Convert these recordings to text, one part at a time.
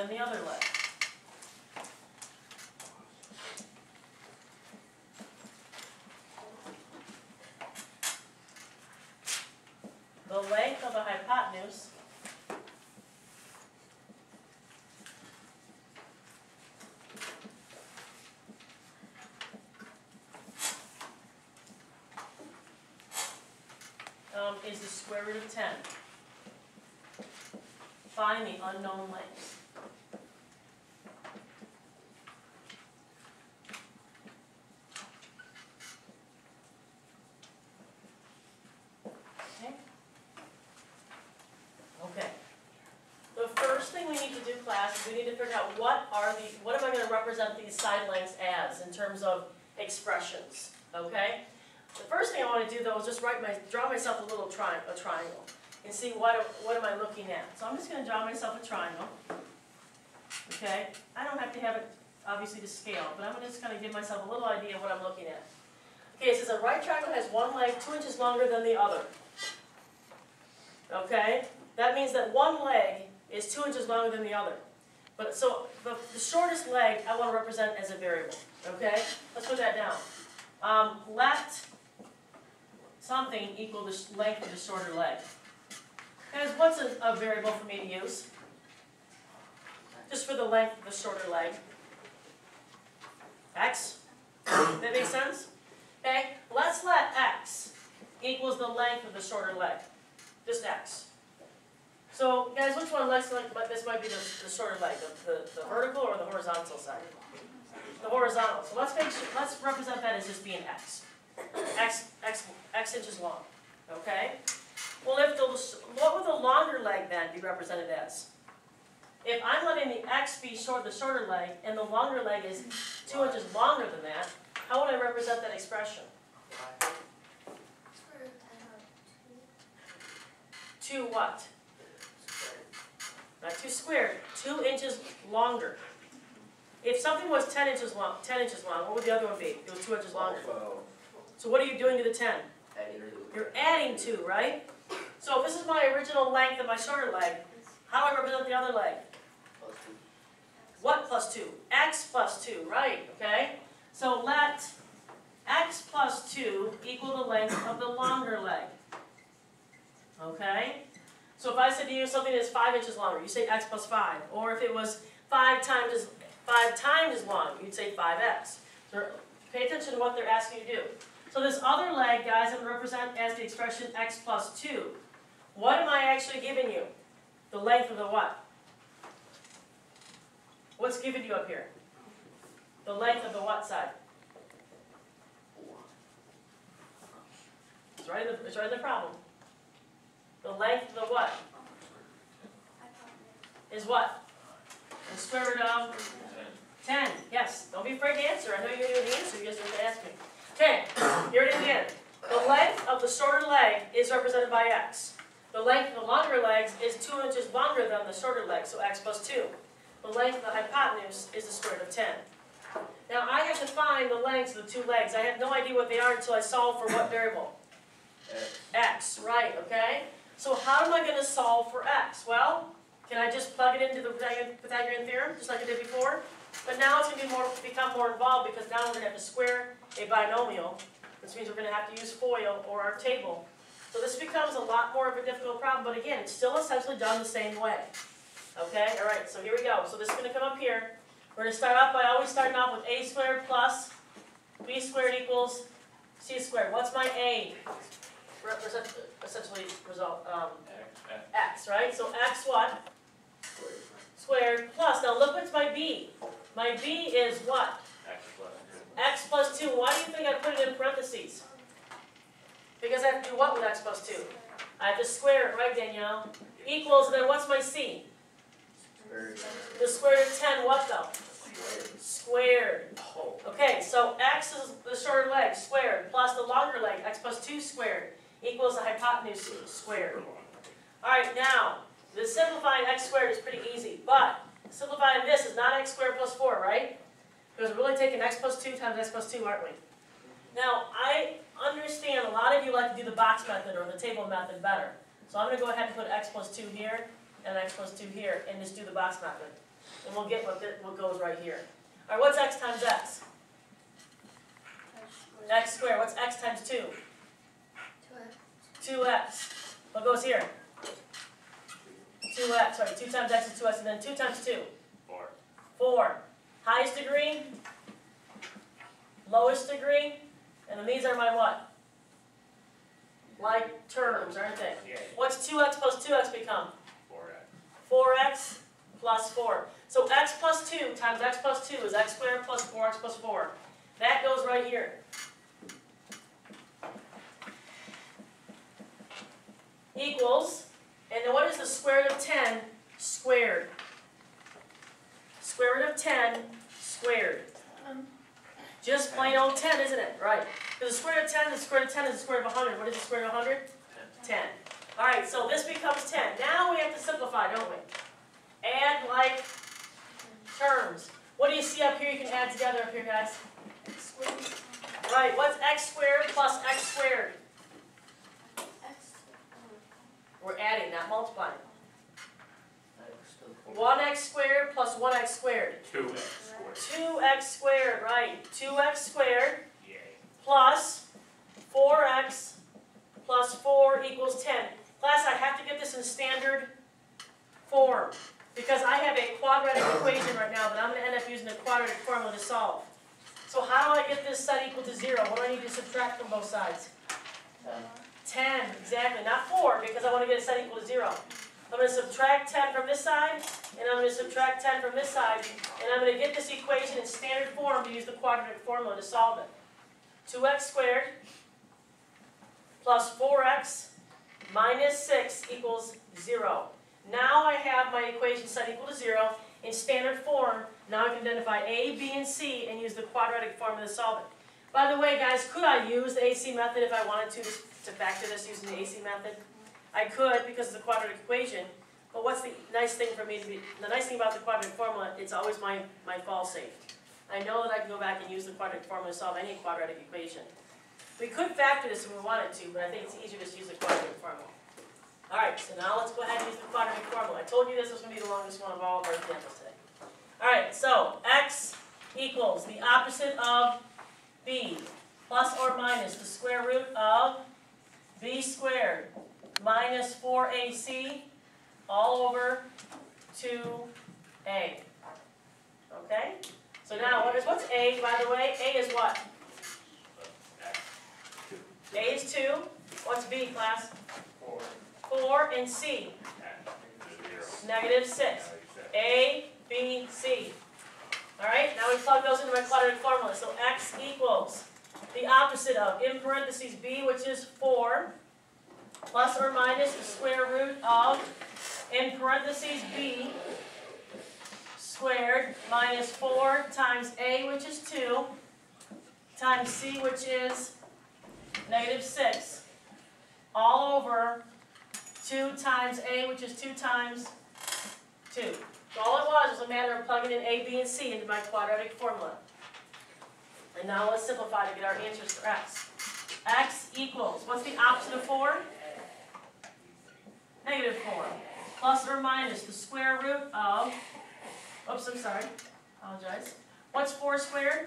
than the other leg. The length of the hypotenuse is the square root of 10. Find the unknown lengths. Okay. The first thing we need to do, class, is we need to figure out what am I going to represent these side lengths as in terms of expressions. Okay? The first thing I want to do, though, is just draw myself a little triangle and see what am I looking at. So I'm just going to draw myself a triangle. Okay? I don't have to have it, obviously, to scale, but I'm just going to give myself a little idea of what I'm looking at. Okay, it says a right triangle has one leg 2 inches longer than the other. Okay? That means that one leg is 2 inches longer than the other. But so the shortest leg I want to represent as a variable. Okay? Let's put that down. Let something equal the length of the shorter leg. Guys, what's a variable for me to use? Just for the length of the shorter leg. X? That makes sense? Okay, let's let X equals the length of the shorter leg. Just X. So, guys, which one looks like this might be the shorter leg, the vertical or the horizontal side? The horizontal. So let's represent that as just being X. X inches long. Okay? Well, what would the longer leg then be represented as? If I'm letting the X be the shorter leg, and the longer leg is 2 inches longer than that, how would I represent that expression? 2 what? Not 2 squared. 2 inches longer. If something was 10 inches long, what would the other one be? It was 2 inches longer. So what are you doing to the 10? You're adding 2, right? So if this is my original length of my shorter leg, how do I represent the other leg? What plus 2? X plus 2, right? Okay? So let X plus 2 equal the length of the longer leg. Okay? So if I said to you something that's 5 inches longer, you say X plus 5. Or if it was 5 times as long, you'd say 5X. So pay attention to what they're asking you to do. So this other leg, guys, I'm going to represent as the expression X plus 2. What am I actually giving you? The length of the what? What's given you up here? The length of the what side? It's right in the problem. The length of the what? Is what? The square root of 10. Yes. Don't be afraid to answer. I know you're going to answer. You just have to ask me. Okay. Here it is again. The length of the shorter leg is represented by X. The length of the longer legs is 2 inches longer than the shorter leg, so X plus 2. The length of the hypotenuse is the square root of 10. Now I have to find the lengths of the 2 legs. I have no idea what they are until I solve for what variable? X, right, okay? So how am I going to solve for X? Well, can I just plug it into the Pythagorean theorem, just like I did before? But now it's going to become more involved because now we're going to have to square a binomial, which means we're going to have to use FOIL or our table. So this becomes a lot more of a difficult problem, but again, it's still essentially done the same way. Okay, all right, so here we go. So this is going to come up here. We're going to start off by always starting off with a squared plus b squared equals c squared. What's my a? Essentially result x, right? So x what? Squared plus. Now look what's my b. My b is what? X plus 2. Why do you think I put it in parentheses? Because I have to do what with x plus 2? I have to square it, right, Danielle? Equals, and then what's my c? The square root of 10, what though? Squared. Okay, so x is the shorter leg, squared, plus the longer leg, x plus 2 squared, equals the hypotenuse squared. Alright, now, the simplifying x squared is pretty easy, but simplifying this is not x squared plus 4, right? Because we're really taking x plus 2 times x plus 2, aren't we? Now, I understand a lot of you like to do the box method or the table method better. So I'm going to go ahead and put x plus 2 here and x plus 2 here and just do the box method. And we'll get what goes right here. All right, what's x times x? X squared. What's x times 2? 2x. What goes here? 2x. Sorry, 2 times x is 2x, and then 2 times 2? 4. 4. Highest degree? Lowest degree? And then these are my what? Like terms, aren't they? Yeah. What's 2x plus 2x become? 4x. 4x plus 4. So x plus 2 times x plus 2 is x squared plus 4x plus 4. That goes right here. Equals, and then what is the square root of 10 squared? Square root of 10 squared. Just plain old 10, isn't it? Right. Because the square root of 10, the square root of 10 is the square root of 100. What is the square root of 100? 10. All right, so this becomes 10. Now we have to simplify, don't we? Add like terms. What do you see up here you can add together up here, guys? Right, what's x squared plus x squared? We're adding, not multiplying. 1x squared plus 1x squared. 2x squared. 2x squared, right. 2x squared Yay. plus 4x plus 4 equals 10. Class, I have to get this in standard form because I have a quadratic equation right now, but I'm going to end up using a quadratic formula to solve. So how do I get this set equal to 0? What do I need to subtract from both sides? 10, exactly. Not 4, because I want to get a set equal to 0. I'm going to subtract 10 from this side, and I'm going to subtract 10 from this side, and I'm going to get this equation in standard form to use the quadratic formula to solve it. 2x squared plus 4x minus 6 equals 0. Now I have my equation set equal to 0 in standard form. Now I can identify A, B, and C and use the quadratic formula to solve it. By the way, guys, could I use the AC method if I wanted to factor this using the AC method? I could because of the quadratic equation, but what's the nice thing for me to be, the nice thing about the quadratic formula, it's always my fall safe. I know that I can go back and use the quadratic formula to solve any quadratic equation. We could factor this if we wanted to, but I think it's easier just to use the quadratic formula. Alright, so now let's go ahead and use the quadratic formula. I told you this was going to be the longest one of all of our examples today. Alright, so x equals the opposite of b plus or minus the square root of b squared minus 4ac all over 2a. Okay? So now, what's a, by the way? A is what? A is 2. What's b, class? 4. 4 and c? Negative 6. A, b, c. Alright, now we plug those into my quadratic formula. So x equals the opposite of, in parentheses, b, which is 4, plus or minus the square root of, in parentheses, b, squared, minus 4 times a, which is 2, times c, which is negative 6, all over 2 times a, which is 2 times 2. So all it was a matter of plugging in a, b, and c into my quadratic formula. And now let's simplify to get our answers for x. X equals, what's the opposite of 4? Negative 4. Plus or minus the square root of, oops, I'm sorry, apologize. What's 4 squared?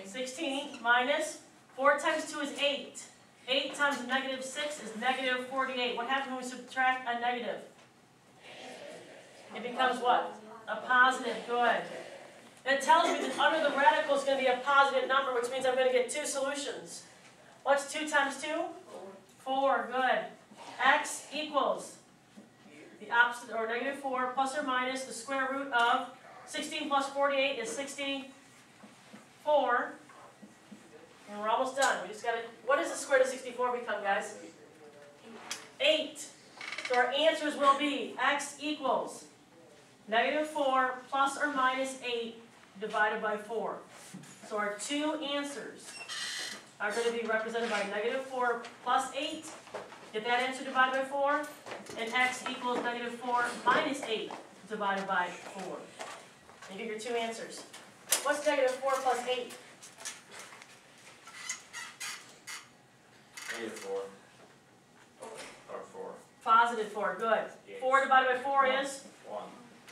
16 minus 4 times 2 is 8. 8 times negative 6 is negative 48. What happens when we subtract a negative? It becomes what? A positive. Good. And it tells me that under the radical is going to be a positive number, which means I'm going to get 2 solutions. What's 2 times 2? 4. Good. X equals the opposite, or negative 4, plus or minus the square root of 16 plus 48 is 64. And we're almost done. We just got to, what does the square root of 64 become, guys? 8. So our answers will be x equals negative 4 plus or minus 8 divided by 4. So our 2 answers are going to be represented by negative 4 plus 8. Get that answer divided by 4. And x equals negative 4 minus 8 divided by 4. And you get your 2 answers. What's negative 4 plus 8? Negative 4. Or 4. Positive positive 4, good. Yes. 4 divided by 4 is? 1.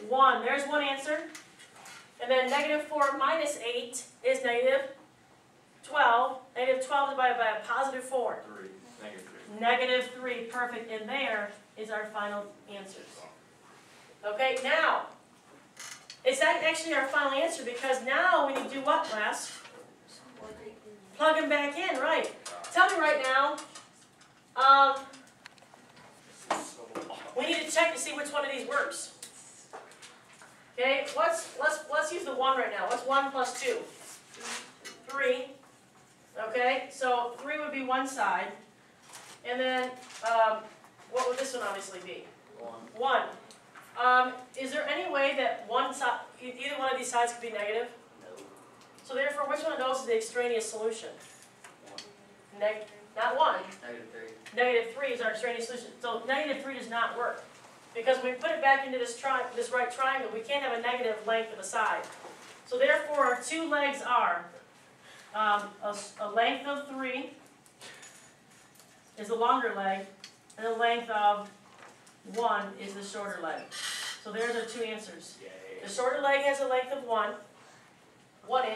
1, there's one answer. And then negative 4 minus 8 is negative 12. Negative 12 divided by a positive 4. 3. Negative 3. Negative 3, perfect. And there is our final answers. Okay, now, is that actually our final answer? Because now we need to do what, class? Plug them back in, right. Tell me right now, we need to check to see which one of these works. Okay, let's use the 1 right now. What's 1 plus 2? 3. Okay, so 3 would be one side. And then, what would this one obviously be? 1. Is there any way that one side, either one of these sides could be negative? No. So therefore, which one of those is the extraneous solution? Not 1. Negative 3. Negative 3 is our extraneous solution. So negative 3 does not work. Because when we put it back into this right triangle, we can't have a negative length of a side. So therefore, our two legs are a length of 3 is the longer leg, and the length of 1 is the shorter leg. So there's our two answers. Yay. The shorter leg has a length of 1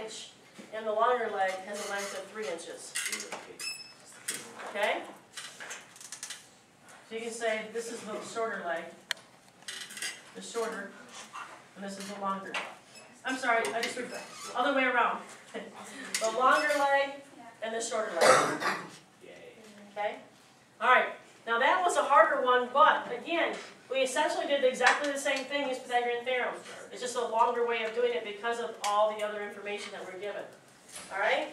inch, and the longer leg has a length of 3 inches. Okay? So you can say this is the shorter leg, the shorter, and this is the longer. I'm sorry, I just read the other way around. The longer leg and the shorter leg. Yay. Okay? Alright, now that was a harder one, but again, we essentially did exactly the same thing as Pythagorean theorem. It's just a longer way of doing it because of all the other information that we're given. Alright?